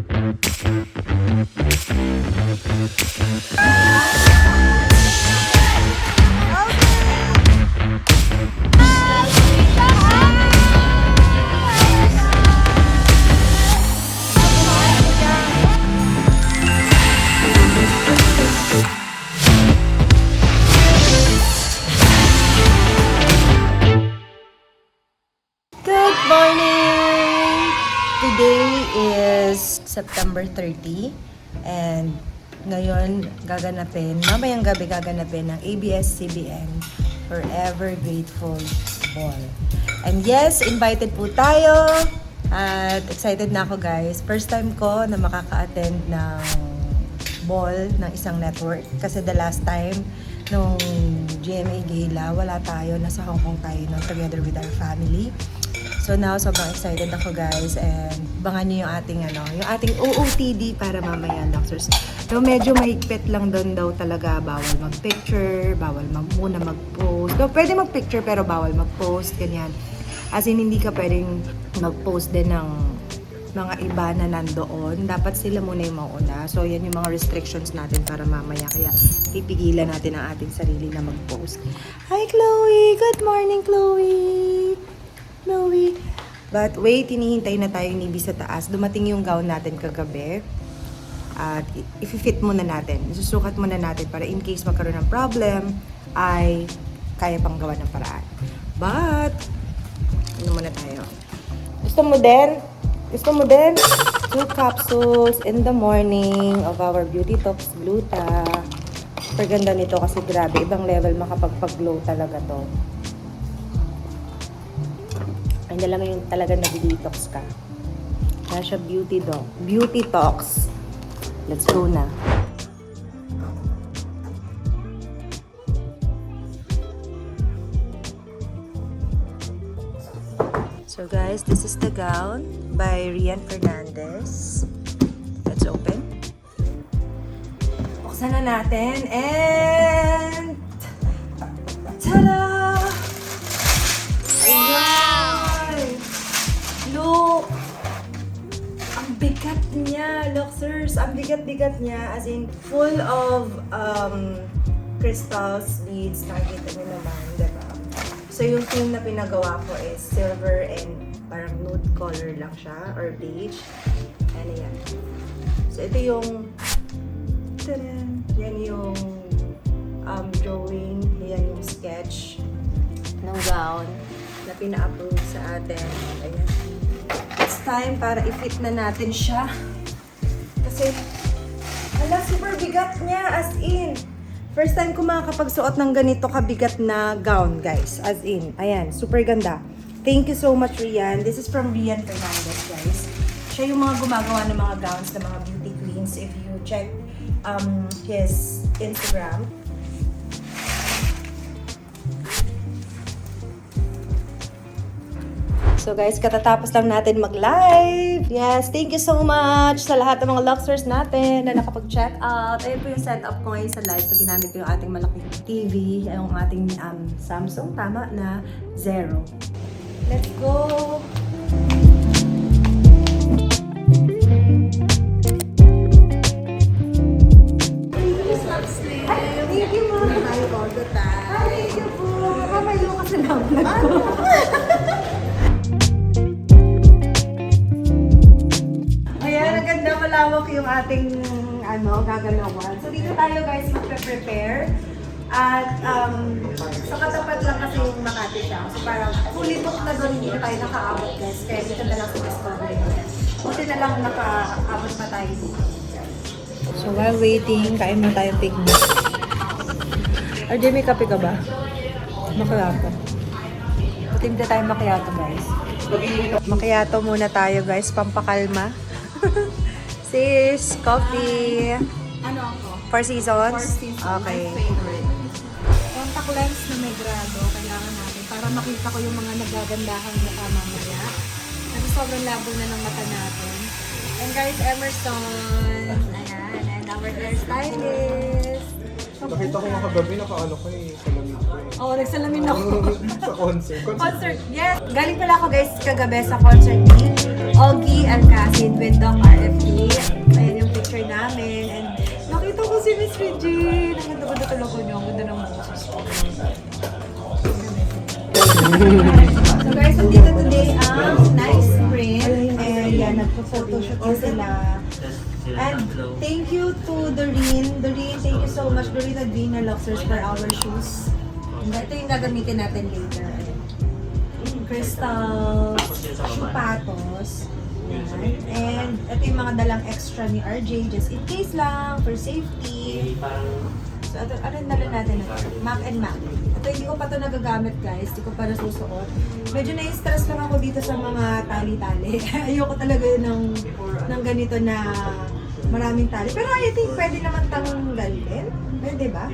Good morning! Today is September 30 and ngayon mamayang gabi gaganapin ng ABS-CBN Forever Grateful Ball. And yes, invited po tayo at excited na ako guys. First time ko na makaka-attend ng ball ng isang network kasi the last time nung GMA Gala, wala tayo, nasa Hong Kong tayo no, together with our family. So now, sobrang excited ako guys and bangan niyo yung ating OOTD para mamaya Luxers. So medyo mahigpit lang doon daw talaga, bawal mag-picture, bawal muna mag-post. So, pwede mag-picture pero bawal mag-post, ganyan. As in, hindi ka pwedeng mag-post din ng mga iba na nandoon. Dapat sila muna yung mauna. So yan yung mga restrictions natin para mamaya. Kaya pipigilan natin ang ating sarili na mag-post. Hi Chloe! Good morning Chloe! Chloe. But wait, hinihintay na tayo ni Ibi sa taas. Dumating yung gown natin kagabi. At i-fit muna natin. Isusukat muna natin para in case magkaroon ng problem, ay kaya pang gawa ng paraan. But, ano muna tayo? Gusto mo din? 2 capsules in the morning of our Beauty Talks Gluta. Super ganda nito kasi grabe. Ibang level makapagpag-glow talaga to. Ay na lang yung talaga nag-detox ka. Kaya siya Beauty Talks. Let's go na. So guys, this is the gown by Rian Fernandez. Let's open. Buksan na natin and tada! Look! Ang bigat niya, Luxers! Ang bigat-bigat niya, as in full of crystals, beads, nakikita niyo naman, diba? So yung theme na pinagawa ko is silver and parang nude color lang siya, or beige. Ano yan? So ito yung tadan! Yan yung drawing, yan yung sketch ng gown na pina-approve sa atin. Ayan. It's time para i-fit na natin siya. Kasi, super bigat niya, as in. First time ko makakapagsuot ng ganito kabigat na gown, guys. As in, ayan, super ganda. Thank you so much, Rian. This is from Rian Fernandez, guys. Siya yung mga gumagawa ng mga gowns ng mga beauty queens. If you check his Instagram. So guys, katatapos lang natin mag-live. Yes, thank you so much sa lahat ng mga Luxers natin na nakapag-check out. Ayun po yung setup ko ngayon sa live. So ginamit ko yung ating malaking TV, yung ating Samsung, tama, na 0. Let's go! Ay, thank you po! Hi, all the time. Hi, thank you po! Kamayo kasi lang vlog ko. Malawak yung ating gagalawan. So dito tayo guys magpe-prepare at sa katapat lang kasi yung Makati siya. So parang fully booked na doon, hindi na tayo nakaabot guys. Kaya dito na lang sa Discovery. Buti na lang nakaabot pa tayo dito. So while waiting, kain mo tayong picnic. RJ, may kape ka ba? Macchiato. Putimda tayo macchiato guys. Macchiato muna tayo guys, pampakalma. Sis, coffee. Ano ako? 4 seasons? 4 seasons. Okay. My favorite. Contact lens na may grado, kailangan natin para makita ko yung mga nagagandahan mukha mamaya. Kasi sobrang labo na ng mata natin. And guys, Emerson. Ayan. And our hairstylist. Nakita ko nga kagabi, nakaano ko eh, salamin ko eh. Oo, nagsalamin ako. Sa concert. Concert, yes! Galing pala ako guys kagabi sa concert ni Ogie Alcacid with Doc RFD. Ayan yung picture namin. And nakita ko si Miss Regine. Ang ganda-ganda talaga niyo. Ang ganda ng boses ko. So guys, dito today ang Nice Print. And yan, nagpo-photoshoot din sila. And thank you to Doreen. Doreen, thank you so much. Doreen Advina Luxers for our shoes. Ito yung gagamitin natin later. Crystal sapatos. Yan. And ito yung mga dalang extra ni RJ, just in case lang, for safety. So ito, ano yung dala natin ito? Mac and Mac. Ito hindi ko pa ito nagagamit guys, hindi ko pa nasusuot. Medyo na-stress lang ako dito sa mga tali-tali. Ayoko talaga ng ganito na maraming tali. Pero I think pwede naman tanggalin. Pwede ba?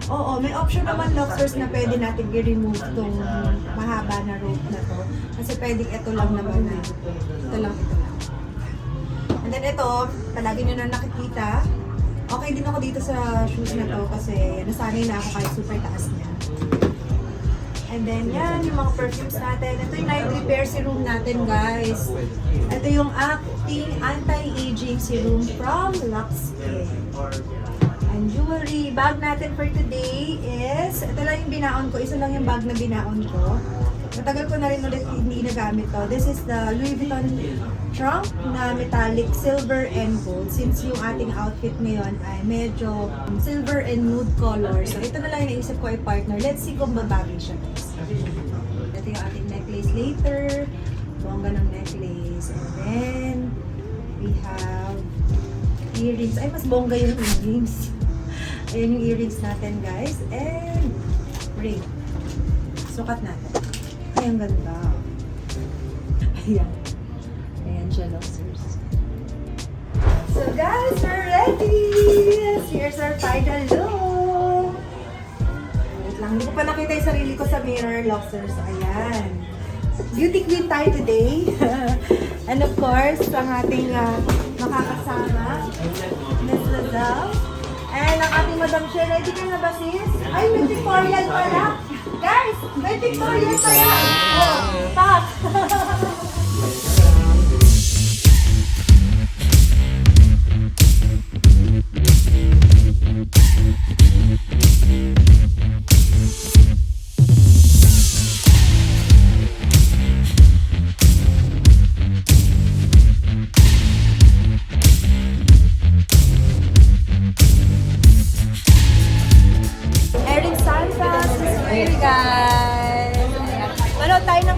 Oo, may option naman Luxers na pwede natin i-remove tong mahaba na rope na to. Kasi pwedeng ito lang naman na. Ito lang. And then ito, palagi nyo na nakikita. Okay din ako dito sa shoes na to kasi nasanay na ako kahit super taas niya. And then yan, yung mga perfumes natin. Ito yung night repair serum natin guys. Ito yung acting anti-aging serum from Lux Skin. And jewelry bag natin for today is, ito lang yung binaon ko, isa lang yung bag na binaon ko. Matagal ko na rin ulit hindi nagamit to. This is the Louis Vuitton trunk na metallic silver and gold. Since yung ating outfit ngayon ay medyo silver and nude color. So ito na lang yung naisip ko ay partner. Let's see kung babagay siya guys. Ito yung ating necklace later. Bongga ng necklace. And then we have earrings. Ay, mas bongga yung earrings. Ayan yung earrings natin guys. And ring. Sukat natin. Ay, ang ganda. Ayan. Ayan siya, Luxers. So guys, we're ready! Here's our final look! Wait lang, hindi ko pa nakita yung sarili ko sa mirror, Luxers. Ayan. Beauty queen tayo today. And of course, ang ating makakasama, Miss Lazelle. And ang ating Madam Che, ready ka na ba sis? Ay, may Victorian pala! Guys, may Victorian pala! Oh, pak!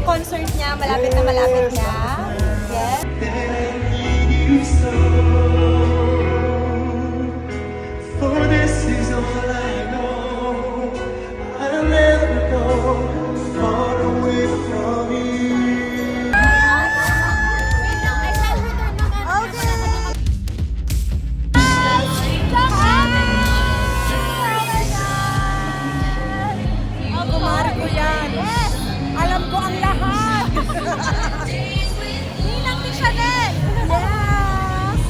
Concert niya, malapit na yes. For this is all I know. I'll never go far away from you. Kumari ko yan. Yes! Alam ko ang lahat. Ninang ni Chanel. Yes!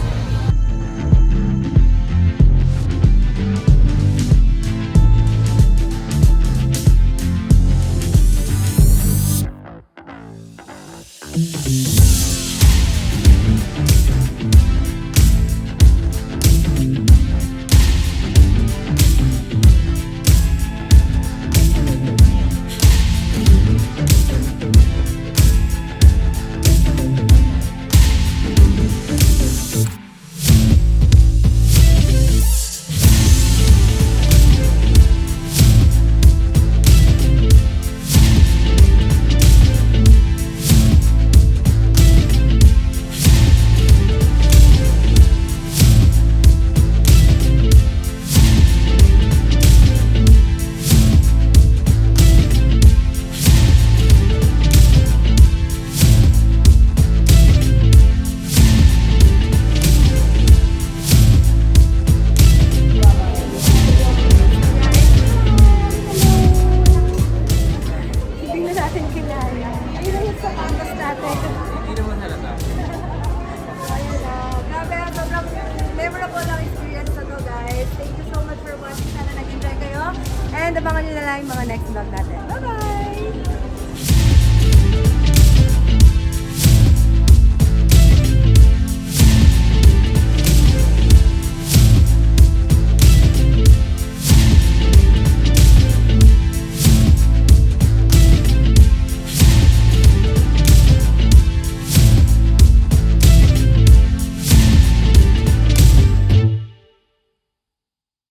memorable ang experience na to, guys. Thank you so much for watching. watching. Sana nag-enjoy kayo. And abangan nyo na lang yung mga next vlog natin. Bye-bye!